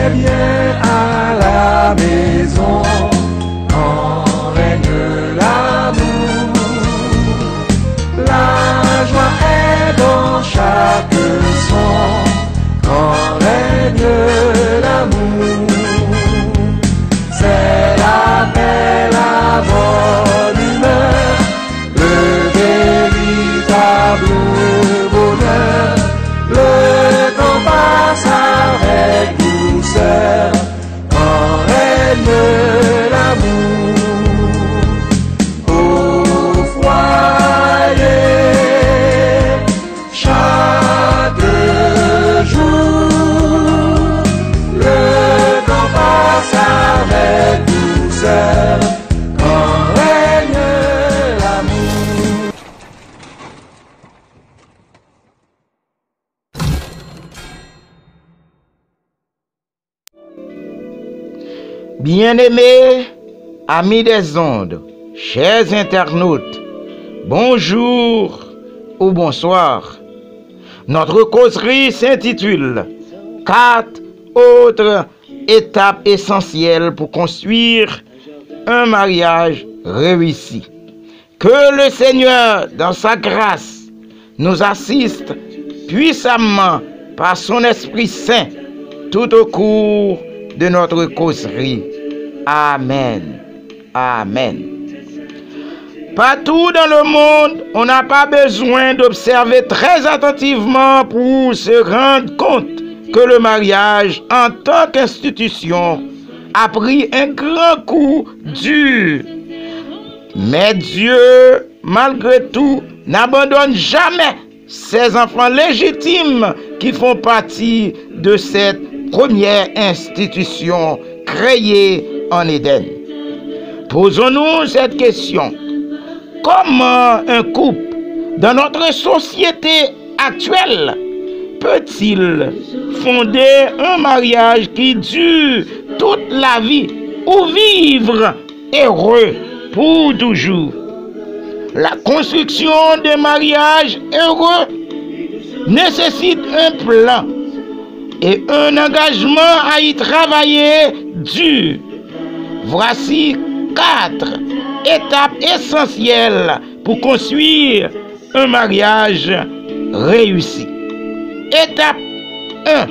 est bien à la maison quand règne l'amour. La joie est dans chaque son quand règne l'amour. C'est la paix, la bonne humeur, le véritable bonheur. Le temps passe avec douceur quand règne l'amour. Au foyer, chaque jour, le temps passe avec douceur quand règne l'amour. Bien-aimés, amis des ondes, chers internautes, bonjour ou bonsoir. Notre causerie s'intitule « 4 autres étapes essentielles pour construire un mariage réussi ». Que le Seigneur, dans sa grâce, nous assiste puissamment par son Esprit Saint tout au cours de notre causerie. Amen. Amen. Partout dans le monde, on n'a pas besoin d'observer très attentivement pour se rendre compte que le mariage, en tant qu'institution, a pris un grand coup dur. Mais Dieu, malgré tout, n'abandonne jamais ses enfants légitimes qui font partie de cette première institution créée en Éden. Posons-nous cette question. Comment un couple, dans notre société actuelle, peut-il fonder un mariage qui dure toute la vie ou vivre heureux pour toujours? La construction d'un mariage heureux nécessite un plan et un engagement à y travailler dur. Voici 4 étapes essentielles pour construire un mariage réussi. Étape 1.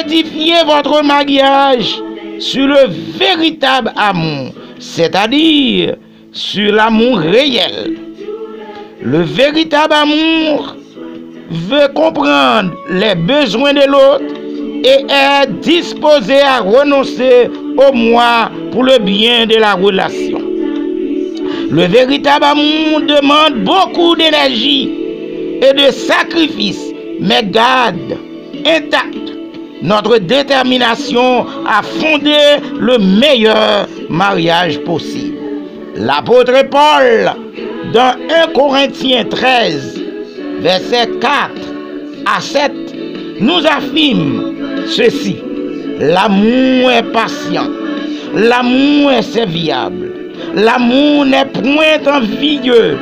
Édifiez votre mariage sur le véritable amour, c'est-à-dire sur l'amour réel. Le véritable amour veut comprendre les besoins de l'autre et est disposé à renoncer au moi pour le bien de la relation. Le véritable amour demande beaucoup d'énergie et de sacrifice, mais garde intacte notre détermination à fonder le meilleur mariage possible. L'apôtre Paul, dans 1 Corinthiens 13, versets 4 à 7, nous affirme ceci: l'amour est patient, l'amour est serviable, l'amour n'est point envieux,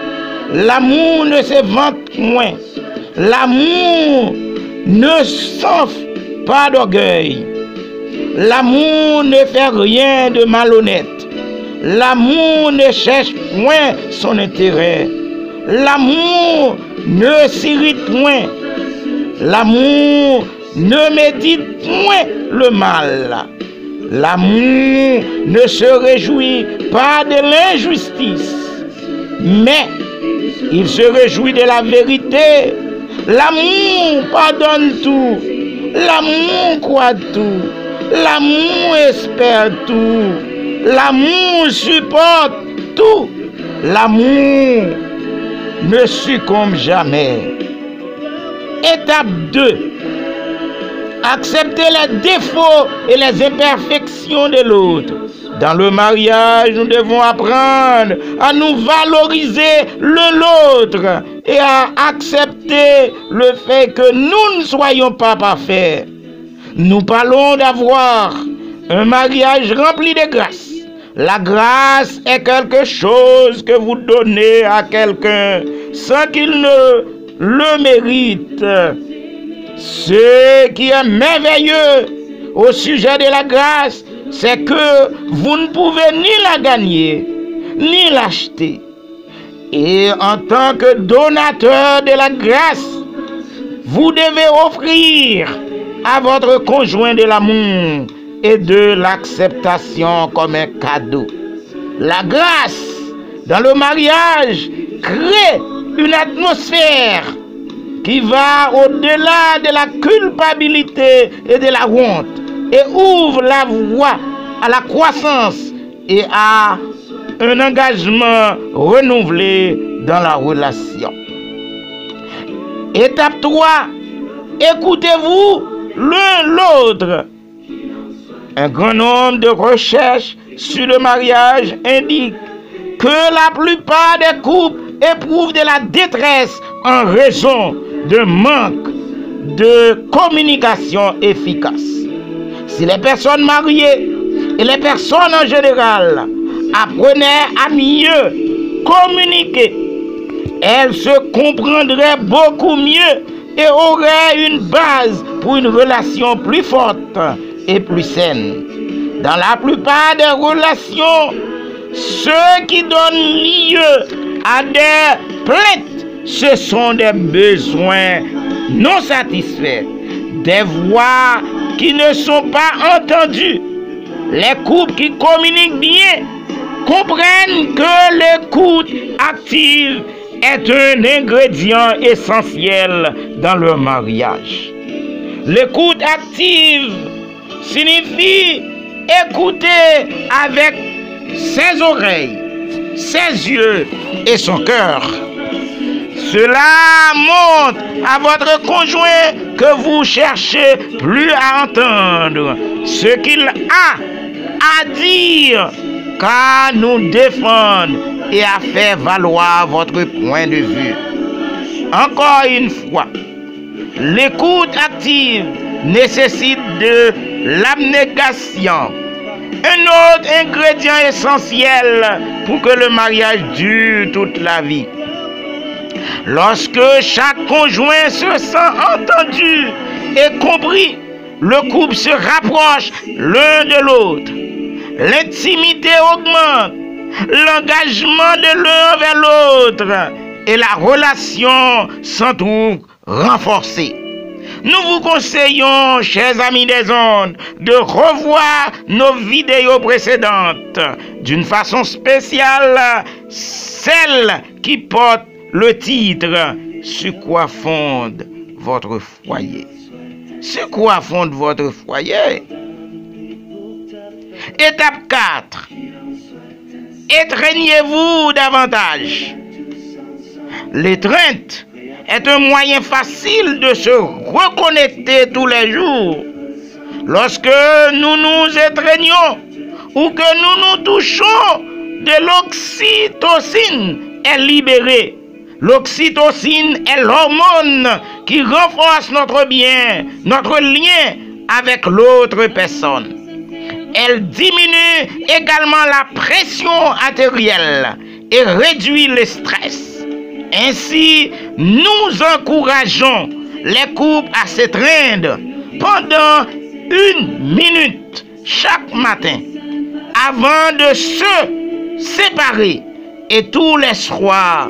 l'amour ne se vante point, l'amour ne s'enfle pas d'orgueil, l'amour ne fait rien de malhonnête, l'amour ne cherche point son intérêt, l'amour ne s'irrite point, l'amour ne médite point le mal, l'amour ne se réjouit pas de l'injustice, mais il se réjouit de la vérité. L'amour pardonne tout, l'amour croit tout, l'amour espère tout, l'amour supporte tout, l'amour ne succombe jamais. Étape 2. Accepter les défauts et les imperfections de l'autre. Dans le mariage, nous devons apprendre à nous valoriser l'autre et à accepter le fait que nous ne soyons pas parfaits. Nous parlons d'avoir un mariage rempli de grâce. La grâce est quelque chose que vous donnez à quelqu'un sans qu'il ne le mérite. Ce qui est merveilleux au sujet de la grâce, c'est que vous ne pouvez ni la gagner, ni l'acheter. Et en tant que donateur de la grâce, vous devez offrir à votre conjoint de l'amour et de l'acceptation comme un cadeau. La grâce dans le mariage crée une atmosphère qui va au-delà de la culpabilité et de la honte et ouvre la voie à la croissance et à un engagement renouvelé dans la relation. Étape 3, écoutez-vous l'un l'autre. Un grand nombre de recherches sur le mariage indiquent que la plupart des couples éprouvent de la détresse en raison de manque de communication efficace. Si les personnes mariées et les personnes en général apprenaient à mieux communiquer, elles se comprendraient beaucoup mieux et auraient une base pour une relation plus forte et plus saine. Dans la plupart des relations, ce qui donne lieu à des plaintes, ce sont des besoins non satisfaits, des voix qui ne sont pas entendues. Les couples qui communiquent bien comprennent que l'écoute active est un ingrédient essentiel dans leur mariage. L'écoute active signifie écouter avec ses oreilles, ses yeux et son cœur. Cela montre à votre conjoint que vous cherchez plus à entendre ce qu'il a à dire qu'à nous défendre et à faire valoir votre point de vue. Encore une fois, l'écoute active nécessite de l'abnégation, un autre ingrédient essentiel pour que le mariage dure toute la vie. Lorsque chaque conjoint se sent entendu et compris, le couple se rapproche l'un de l'autre. L'intimité augmente, l'engagement de l'un vers l'autre et la relation s'en trouve renforcée. Nous vous conseillons, chers amis des ondes, de revoir nos vidéos précédentes, d'une façon spéciale, celle qui porte le titre « Sur quoi fonde votre foyer ?» Sur quoi fonde votre foyer? Étape 4. Étreignez-vous davantage. L'étreinte est un moyen facile de se reconnecter tous les jours. Lorsque nous nous étreignons ou que nous nous touchons, de l'oxytocine est libérée. L'oxytocine est l'hormone qui renforce notre bien, notre lien avec l'autre personne. Elle diminue également la pression artérielle et réduit le stress. Ainsi, nous encourageons les couples à s'étreindre pendant 1 minute chaque matin avant de se séparer et tous les soirs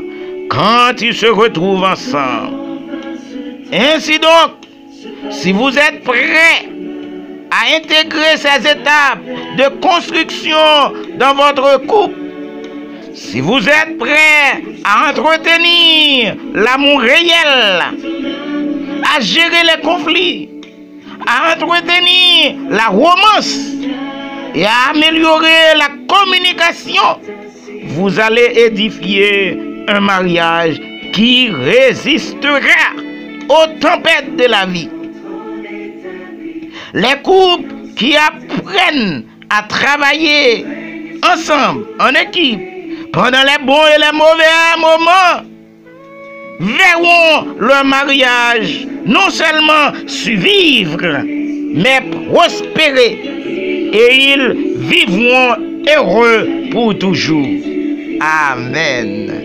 quand ils se retrouvent ensemble. Ainsi donc, si vous êtes prêts à intégrer ces étapes de construction dans votre couple, si vous êtes prêts à entretenir l'amour réel, à gérer les conflits, à entretenir la romance et à améliorer la communication, vous allez édifier un mariage qui résistera aux tempêtes de la vie. Les couples qui apprennent à travailler ensemble, en équipe, pendant les bons et les mauvais moments, verront leur mariage non seulement survivre, mais prospérer. Et ils vivront heureux pour toujours. Amen.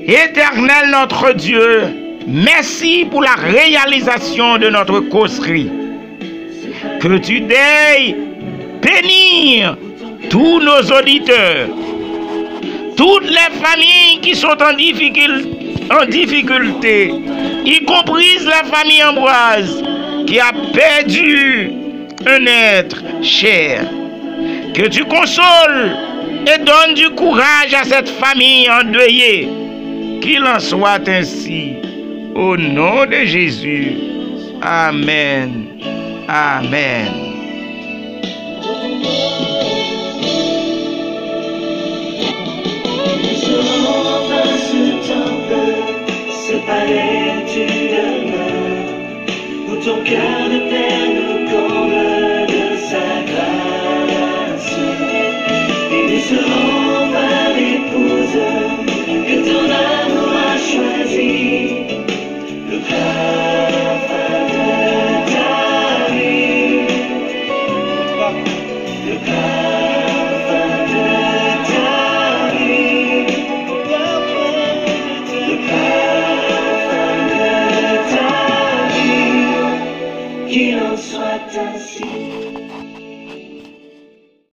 Éternel notre Dieu, merci pour la réalisation de notre causerie. Que tu daignes bénir tous nos auditeurs, toutes les familles qui sont en difficulté, y compris la famille Ambroise qui a perdu un être cher. Que tu consoles et donnes du courage à cette famille endeuillée. Qu'il en soit ainsi. Au nom de Jésus. Amen. Amen. Ce palais tu demeures, où ton cœur de père nous comble de sa grâce. Et nous serons par l'épouse que ton amour a choisi, le parfum de ta vie, le parfum de ta vie, le parfum de ta vie, qu'il en soit ainsi.